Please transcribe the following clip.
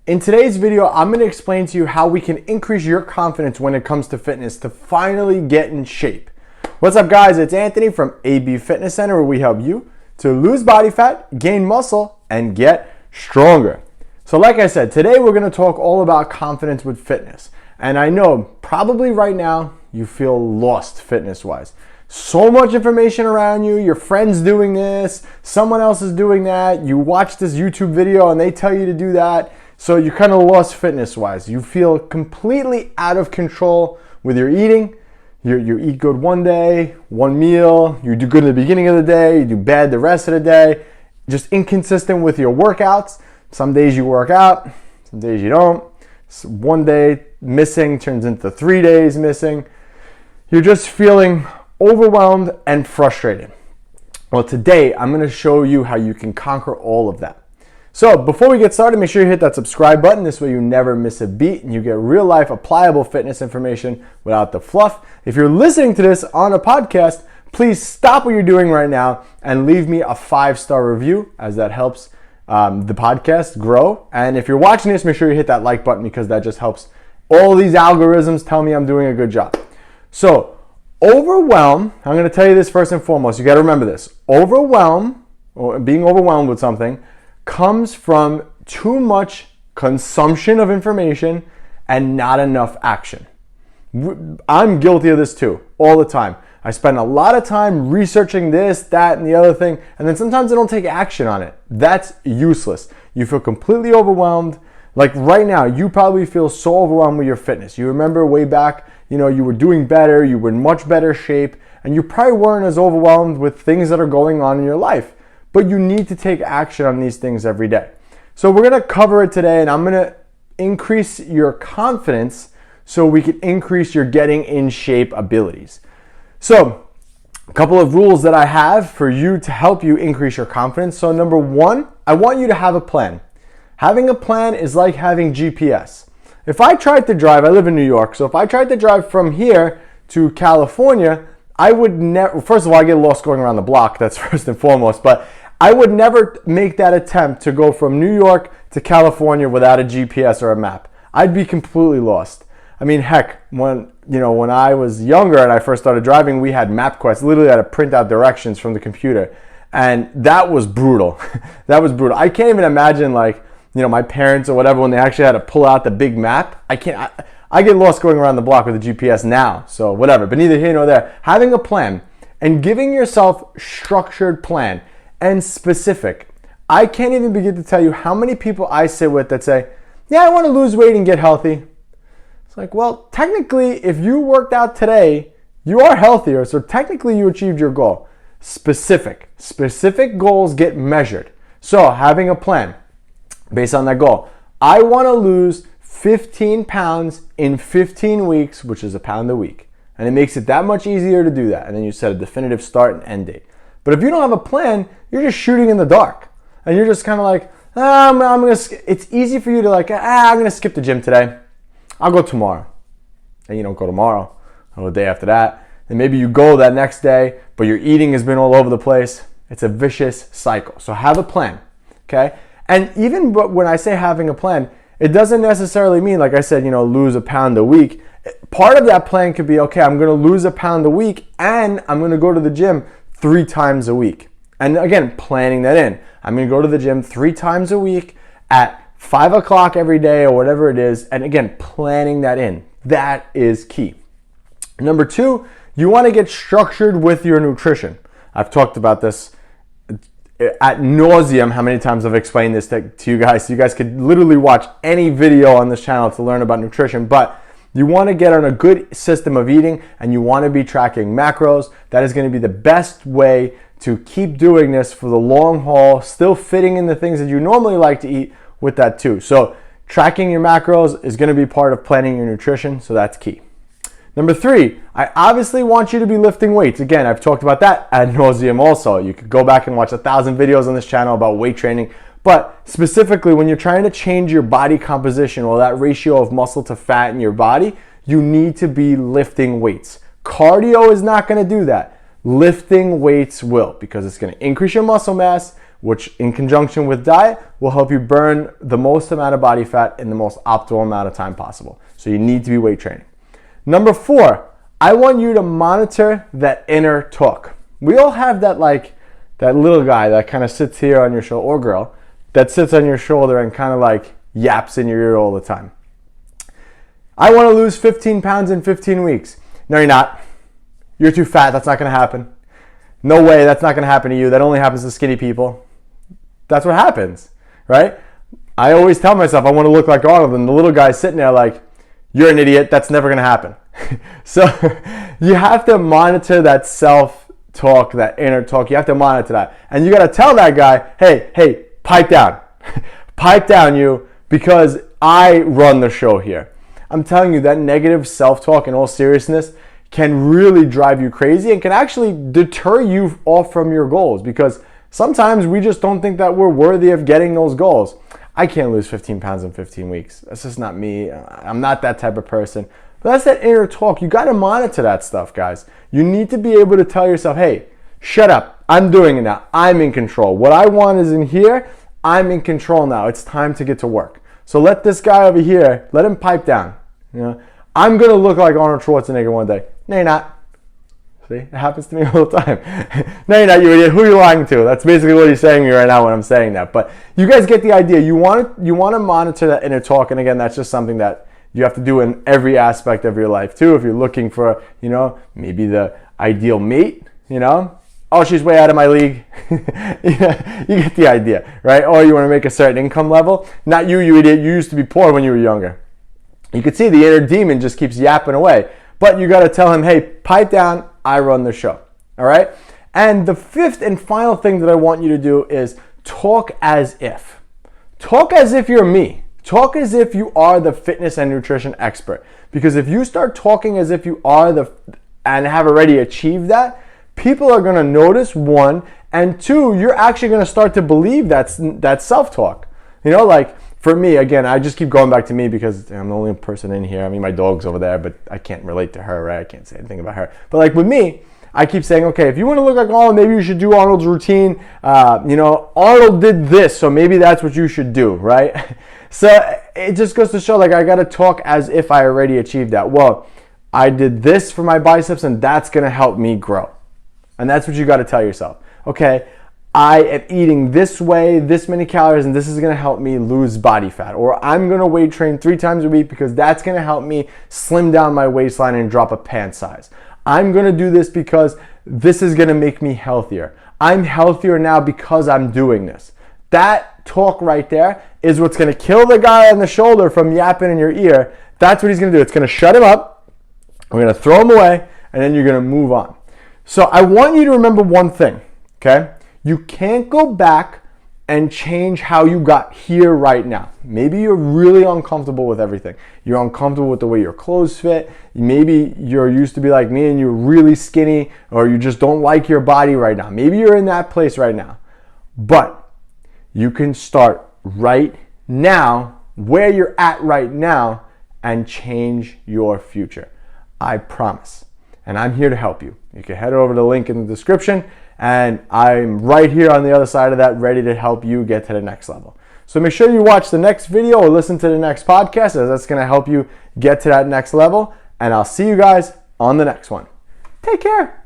In today's video, I'm going to explain to you how we can increase your confidence when it comes to fitness to finally get in shape. What's up guys, it's Anthony from AB Fitness Center, where we help you to lose body fat, gain muscle, and get stronger. So like I said, today we're going to talk all about confidence with fitness. And I know probably right now you feel lost fitness-wise. So much information around you, your friend's doing this, someone else is doing that, you watch this YouTube video and they tell you to do that, so you're kind of lost fitness-wise. You feel completely out of control with your eating. You eat good one day, one meal, you do good in the beginning of the day, you do bad the rest of the day, just inconsistent with your workouts. Some days you work out, some days you don't. So one day missing turns into 3 days missing. You're just feeling overwhelmed and frustrated. Well, today I'm going to show you how you can conquer all of that. So before we get started, make sure you hit that subscribe button. This way you never miss a beat and you get real life applicable fitness information without the fluff. If you're listening to this on a podcast, please stop what you're doing right now and leave me a 5-star review, as that helps the podcast grow. And if you're watching this, make sure you hit that like button, because that just helps all these algorithms tell me I'm doing a good job. So overwhelm, I'm going to tell you this first and foremost. You got to remember this. Overwhelm, or being overwhelmed with something, comes from too much consumption of information and not enough action. I'm guilty of this too, all the time. I spend a lot of time researching this, that, and the other thing, and then sometimes I don't take action on it. That's useless. You feel completely overwhelmed. Like right now, you probably feel so overwhelmed with your fitness. You remember way back, you were doing better, you were in much better shape, and you probably weren't as overwhelmed with things that are going on in your life. But you need to take action on these things every day. So we're going to cover it today, and I'm going to increase your confidence so we can increase your getting in shape abilities. So a couple of rules that I have for you to help you increase your confidence. So number one, I want you to have a plan. Having a plan is like having GPS. If I tried to drive, I live in New York, so if I tried to drive from here to California, I would never, first of all, I get lost going around the block, that's first and foremost, but I would never make that attempt to go from New York to California without a GPS or a map. I'd be completely lost. I mean, heck, when I was younger and I first started driving, we had MapQuest. Literally had to print out directions from the computer. And that was brutal. That was brutal. I can't even imagine, like, my parents or whatever, when they actually had to pull out the big map. I get lost going around the block with the GPS now, so whatever. But neither here nor there. Having a plan and giving yourself structured plan and specific. I can't even begin to tell you how many people I sit with that say, yeah, I want to lose weight and get healthy. It's like, well, technically, if you worked out today, you are healthier, so technically you achieved your goal. Specific goals get measured. So having a plan based on that goal. I want to lose 15 pounds in 15 weeks, which is a pound a week. And it makes it that much easier to do that. And then you set a definitive start and end date. But if you don't have a plan, you're just shooting in the dark. And you're just kind of like, it's easy for you to I'm going to skip the gym today. I'll go tomorrow. And you don't go tomorrow, or the day after that. And maybe you go that next day, but your eating has been all over the place. It's a vicious cycle. So have a plan, okay? And even when I say having a plan, it doesn't necessarily mean, like I said, lose a pound a week. Part of that plan could be, okay, I'm going to lose a pound a week and I'm going to go to the gym 3 times a week. And again, planning that in. I'm going to go to the gym 3 times a week at 5 o'clock every day or whatever it is. And again, planning that in. That is key. Number 2, you want to get structured with your nutrition. I've talked about this at nauseum, how many times I've explained this to you guys. So you guys could literally watch any video on this channel to learn about nutrition. But you want to get on a good system of eating, and you want to be tracking macros. That is going to be the best way to keep doing this for the long haul, still fitting in the things that you normally like to eat with that too. So tracking your macros is going to be part of planning your nutrition, so that's key. Number 3, I obviously want you to be lifting weights. Again, I've talked about that ad nauseum also. You could go back and watch 1,000 videos on this channel about weight training. But specifically, when you're trying to change your body composition, or that ratio of muscle to fat in your body, you need to be lifting weights. Cardio is not going to do that. Lifting weights will, because it's going to increase your muscle mass, which in conjunction with diet will help you burn the most amount of body fat in the most optimal amount of time possible. So you need to be weight training. Number 4, I want you to monitor that inner talk. We all have that little guy that kind of sits here on your shoulder, or girl, that sits on your shoulder and kind of like yaps in your ear all the time. I want to lose 15 pounds in 15 weeks. No, you're not. You're too fat. That's not going to happen. No way. That's not going to happen to you. That only happens to skinny people. That's what happens, right? I always tell myself I want to look like Arnold, and the little guy's sitting there like, you're an idiot. That's never going to happen. So you have to monitor that self-talk, that inner talk. You have to monitor that. And you got to tell that guy, hey, pipe down. Pipe down, you, because I run the show here. I'm telling you, that negative self-talk, in all seriousness, can really drive you crazy and can actually deter you off from your goals, because sometimes we just don't think that we're worthy of getting those goals. I can't lose 15 pounds in 15 weeks. That's just not me. I'm not that type of person. But that's that inner talk. You got to monitor that stuff, guys. You need to be able to tell yourself, hey, shut up. I'm doing it now. I'm in control. What I want is in here. I'm in control now. It's time to get to work. So let this guy over here, let him pipe down. You know, I'm going to look like Arnold Schwarzenegger one day. No, you're not. See, it happens to me all the time. No, you're not, you idiot. Who are you lying to? That's basically what he's saying to me right now when I'm saying that. But you guys get the idea. You want to monitor that inner talk. And again, that's just something that you have to do in every aspect of your life too. If you're looking for, maybe the ideal mate, oh, she's way out of my league. You get the idea, right? Or you want to make a certain income level. Not you idiot. You used to be poor when you were younger. You can see the inner demon just keeps yapping away. But you got to tell him, hey, pipe down. I run the show. All right? And the 5th and final thing that I want you to do is talk as if. Talk as if you're me. Talk as if you are the fitness and nutrition expert. Because if you start talking as if you are and have already achieved that, people are going to notice, 1, and 2, you're actually going to start to believe that self-talk. For me, again, I just keep going back to me because I'm the only person in here. I mean, my dog's over there, but I can't relate to her, right? I can't say anything about her. But with me, I keep saying, okay, if you want to look like Arnold, maybe you should do Arnold's routine. Arnold did this, so maybe that's what you should do, right? So it just goes to show, I got to talk as if I already achieved that. Well, I did this for my biceps, and that's going to help me grow. And that's what you got to tell yourself. Okay, I am eating this way, this many calories, and this is going to help me lose body fat. Or I'm going to weight train 3 times a week because that's going to help me slim down my waistline and drop a pant size. I'm going to do this because this is going to make me healthier. I'm healthier now because I'm doing this. That talk right there is what's going to kill the guy on the shoulder from yapping in your ear. That's what he's going to do. It's going to shut him up. We're going to throw him away, and then you're going to move on. So I want you to remember one thing, okay? You can't go back and change how you got here right now. Maybe you're really uncomfortable with everything. You're uncomfortable with the way your clothes fit. Maybe you're used to be like me and you're really skinny, or you just don't like your body right now. Maybe you're in that place right now. But you can start right now, where you're at right now, and change your future. I promise. And I'm here to help you. You can head over to the link in the description, and I'm right here on the other side of that, ready to help you get to the next level. So make sure you watch the next video or listen to the next podcast, as that's going to help you get to that next level. And I'll see you guys on the next one. Take care.